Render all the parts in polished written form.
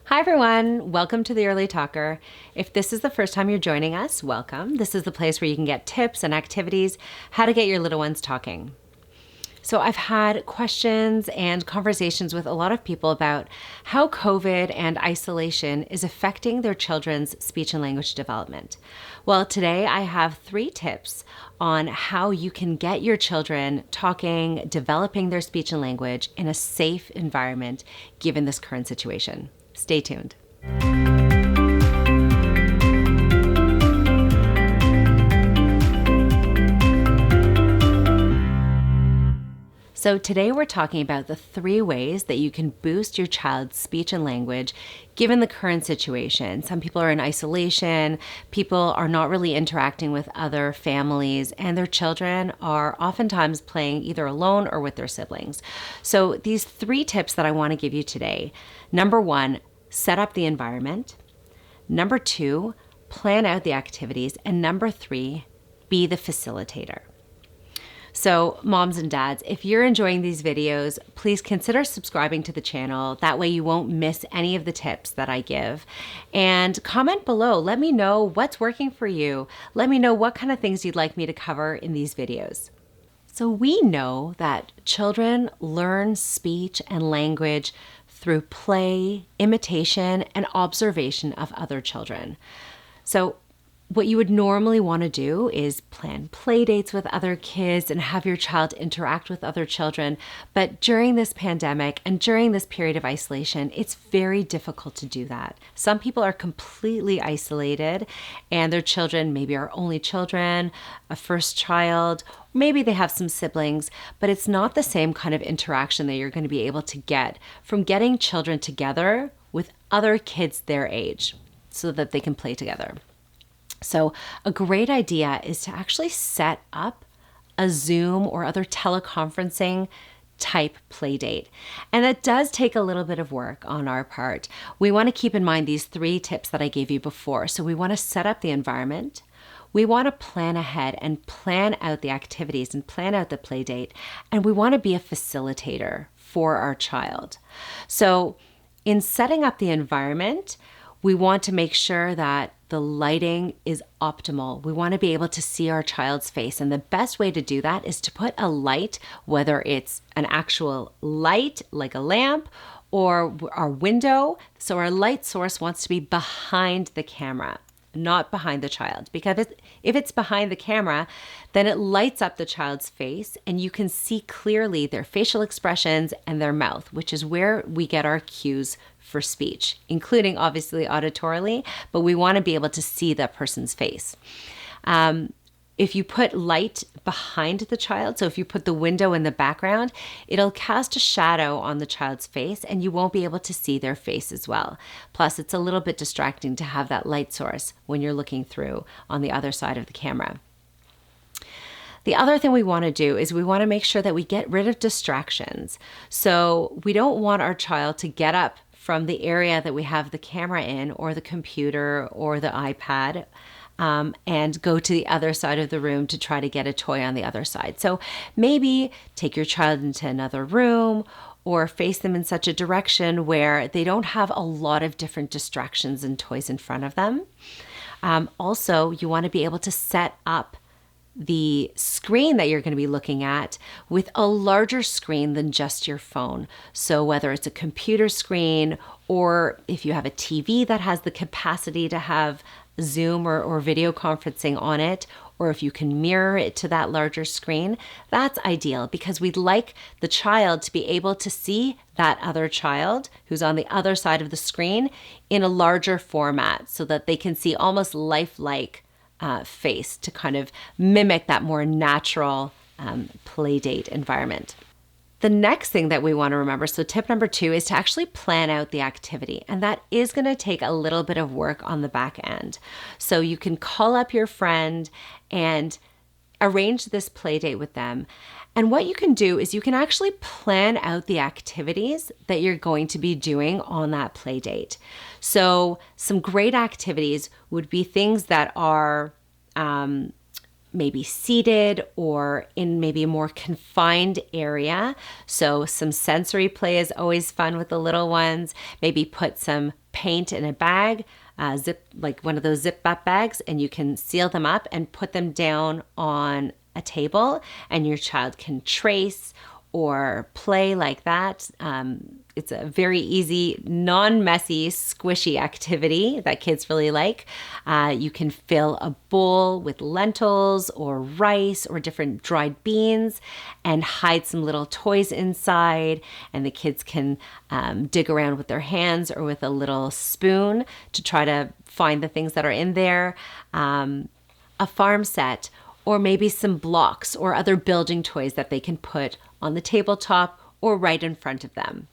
Hi everyone, welcome to the Early Talker. If this is the first time you're joining us, welcome. This is the place where you can get tips and activities, how to get your little ones talking. So I've had questions and conversations with a lot of people about how COVID and isolation is affecting their children's speech and language development. Well, today I have 3 tips on how you can get your children talking, developing their speech and language in a safe environment given this current situation. Stay tuned. So today we're talking about the 3 ways that you can boost your child's speech and language given the current situation. Some people are in isolation, people are not really interacting with other families, and their children are oftentimes playing either alone or with their siblings. So these 3 tips that I want to give you today. Number 1, set up the environment. Number 2, plan out the activities. And number 3, be the facilitator. So moms and dads, if you're enjoying these videos, please consider subscribing to the channel. That way you won't miss any of the tips that I give. And comment below. Let me know what's working for you. Let me know what kind of things you'd like me to cover in these videos. So we know that children learn speech and language through play, imitation, and observation of other children. So what you would normally want to do is plan play dates with other kids and have your child interact with other children. But during this pandemic and during this period of isolation, it's very difficult to do that. Some people are completely isolated and their children maybe are only children, a first child, maybe they have some siblings, but it's not the same kind of interaction that you're going to be able to get from getting children together with other kids their age so that they can play together. So a great idea is to actually set up a Zoom or other teleconferencing type play date. And that does take a little bit of work on our part. We want to keep in mind these 3 tips that I gave you before. So we want to set up the environment. We want to plan ahead and plan out the activities and plan out the play date. And we want to be a facilitator for our child. So in setting up the environment, we want to make sure that the lighting is optimal. We want to be able to see our child's face. And the best way to do that is to put a light, whether it's an actual light like a lamp or our window. So our light source wants to be behind the camera, not behind the child. Because if it's behind the camera, then it lights up the child's face and you can see clearly their facial expressions and their mouth, which is where we get our cues for speech, including obviously auditorily, but we want to be able to see that person's face. If you put light behind the child, so if you put the window in the background, it'll cast a shadow on the child's face and you won't be able to see their face as well. Plus, it's a little bit distracting to have that light source when you're looking through on the other side of the camera. The other thing we want to do is we want to make sure that we get rid of distractions. So we don't want our child to get up from the area that we have the camera in or the computer or the iPad and go to the other side of the room to try to get a toy on the other side. So maybe take your child into another room or face them in such a direction where they don't have a lot of different distractions and toys in front of them. Also, you want to be able to set up the screen that you're going to be looking at with a larger screen than just your phone. So whether it's a computer screen or if you have a TV that has the capacity to have Zoom or video conferencing on it, or if you can mirror it to that larger screen, that's ideal because we'd like the child to be able to see that other child who's on the other side of the screen in a larger format so that they can see almost lifelike face to kind of mimic that more natural play date environment. The next thing that we want to remember, so tip number 2 is to actually plan out the activity. And that is going to take a little bit of work on the back end. So you can call up your friend and arrange this play date with them. And what you can do is you can actually plan out the activities that you're going to be doing on that play date. So some great activities would be things that are maybe seated or in maybe a more confined area. So some sensory play is always fun with the little ones. Maybe put some paint in a bag, like one of those zip up bags, and you can seal them up and put them down on a table, and your child can trace or play like that. It's a very easy, non-messy, squishy activity that kids really like. You can fill a bowl with lentils or rice or different dried beans and hide some little toys inside, and the kids can dig around with their hands or with a little spoon to try to find the things that are in there. A farm set, or maybe some blocks or other building toys that they can put on the tabletop or right in front of them.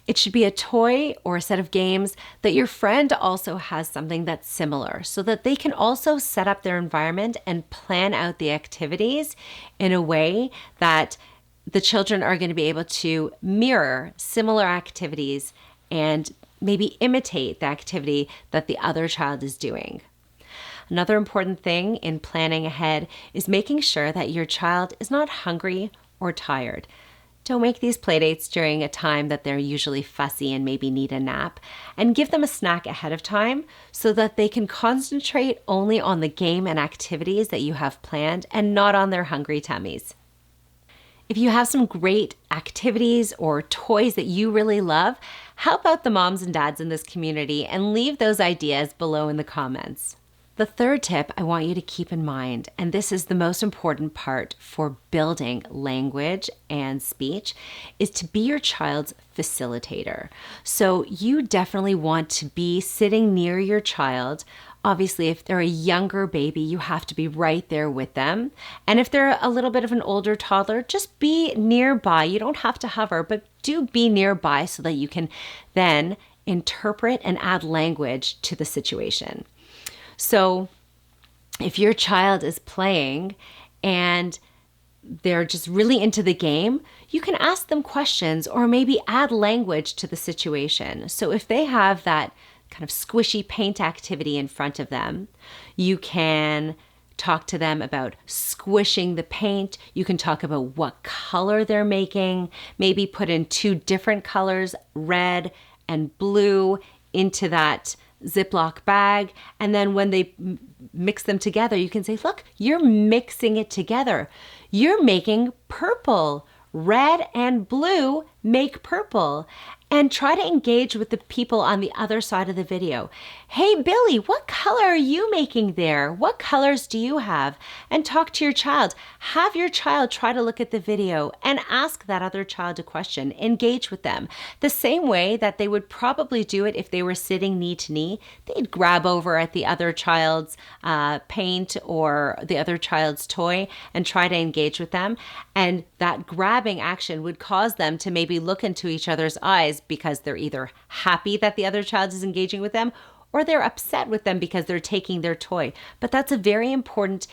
It should be a toy or a set of games that your friend also has something that's similar, so that they can also set up their environment and plan out the activities in a way that the children are going to be able to mirror similar activities and maybe imitate the activity that the other child is doing. Another important thing in planning ahead is making sure that your child is not hungry or tired. Don't make these playdates during a time that they're usually fussy and maybe need a nap, and give them a snack ahead of time so that they can concentrate only on the game and activities that you have planned and not on their hungry tummies. If you have some great activities or toys that you really love, help out the moms and dads in this community and leave those ideas below in the comments. The third tip I want you to keep in mind, and this is the most important part for building language and speech, is to be your child's facilitator. So you definitely want to be sitting near your child. Obviously, if they're a younger baby, you have to be right there with them. And if they're a little bit of an older toddler, just be nearby. You don't have to hover, but do be nearby so that you can then interpret and add language to the situation. So if your child is playing and they're just really into the game, you can ask them questions or maybe add language to the situation. So if they have that kind of squishy paint activity in front of them, you can talk to them about squishing the paint. You can talk about what color they're making, maybe put in 2 different colors, red and blue, into that Ziploc bag, and then when they mix them together, you can say, look, you're mixing it together. You're making purple. Red and blue make purple. And try to engage with the people on the other side of the video. Hey, Billy, what color are you making there? What colors do you have? And talk to your child. Have your child try to look at the video and ask that other child a question. Engage with them. The same way that they would probably do it if they were sitting knee to knee. They'd grab over at the other child's paint or the other child's toy and try to engage with them. And that grabbing action would cause them to maybe look into each other's eyes because they're either happy that the other child is engaging with them or they're upset with them because they're taking their toy. But that's a very important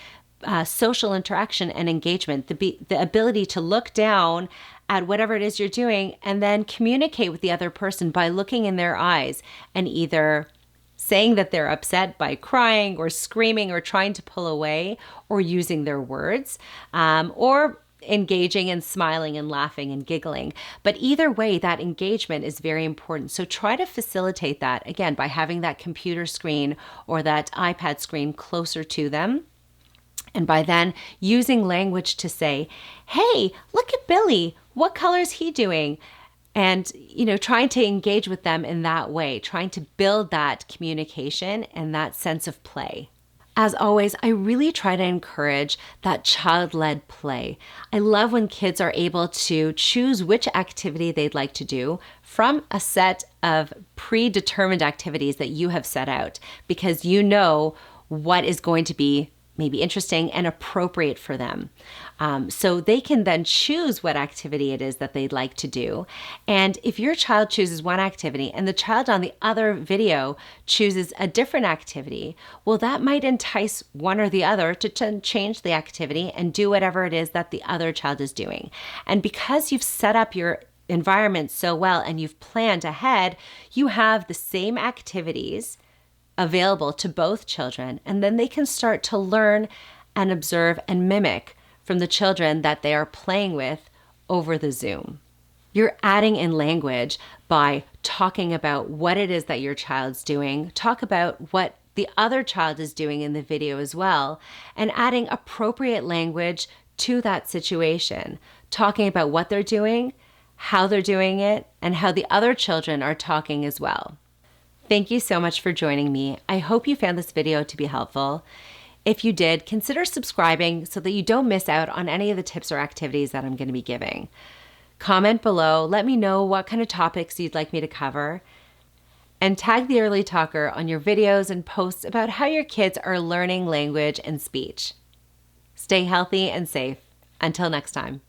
social interaction and engagement, the ability to look down at whatever it is you're doing and then communicate with the other person by looking in their eyes and either saying that they're upset by crying or screaming or trying to pull away or using their words, or engaging and smiling and laughing and giggling. But either way, that engagement is very important. So try to facilitate that, again, by having that computer screen or that iPad screen closer to them. And by then using language to say, hey, look at Billy. What color is he doing? And, trying to engage with them in that way, trying to build that communication and that sense of play. As always, I really try to encourage that child-led play. I love when kids are able to choose which activity they'd like to do from a set of predetermined activities that you have set out, because you know what is going to be maybe interesting and appropriate for them. So they can then choose what activity it is that they'd like to do. And if your child chooses one activity and the child on the other video chooses a different activity, well, that might entice one or the other to change the activity and do whatever it is that the other child is doing. And because you've set up your environment so well and you've planned ahead, you have the same activities available to both children, and then they can start to learn and observe and mimic from the children that they are playing with over the Zoom. You're adding in language by talking about what it is that your child's doing, talk about what the other child is doing in the video as well, and adding appropriate language to that situation, talking about what they're doing, how they're doing it, and how the other children are talking as well. Thank you so much for joining me. I hope you found this video to be helpful. If you did, consider subscribing so that you don't miss out on any of the tips or activities that I'm going to be giving. Comment below, let me know what kind of topics you'd like me to cover, and tag the Early Talker on your videos and posts about how your kids are learning language and speech. Stay healthy and safe. Until next time.